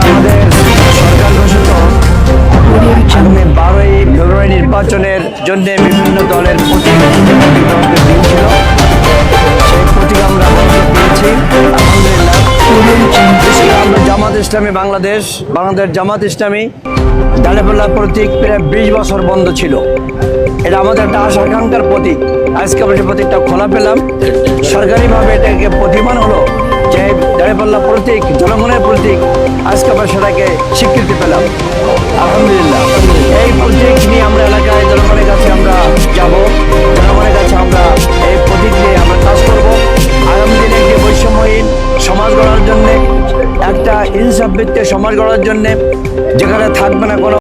আমাদের সরকার ঘোষিত আগামী 12ই ফেব্রুয়ারি নির্বাচনের জন্য বিভিন্ন দলের প্রতীক দিন ছিল। সেই প্রতীক আমরা পেয়েছি আলহামদুলিল্লাহ। আমরা জামাত ইসলামী বাংলাদেশ জামাত ইসলামী দাঁড়িপাল্লা প্রতীক প্রায় 20 বছর বন্ধ ছিল। এটা আমাদের একটা আশা আকাঙ্ক্ষার প্রতীক। আজকে আমরা সেই প্রতীকটা খোলা পেলাম, সরকারিভাবে এটাকে প্রতিমান হলো যে দাঁড়িপাল্লা প্রতীক জনগণের প্রতীক। আজকে আমরা সেটাকে স্বীকৃতি পেলাম আলহামদুলিল্লাহ। এই প্রতীক নিয়ে আমরা এলাকায় জনগণের কাছে আমরা যাব, জনগণের কাছে আমরা এই প্রতীক নিয়ে আমরা কাজ করব। আগামী দিনে একটি বৈষম্যহীন সমাজ গড়ার জন্যে, একটা ইনসাফ ভিত্তিক সমাজ গড়ার জন্যে, যেখানে থাকবে না কোনো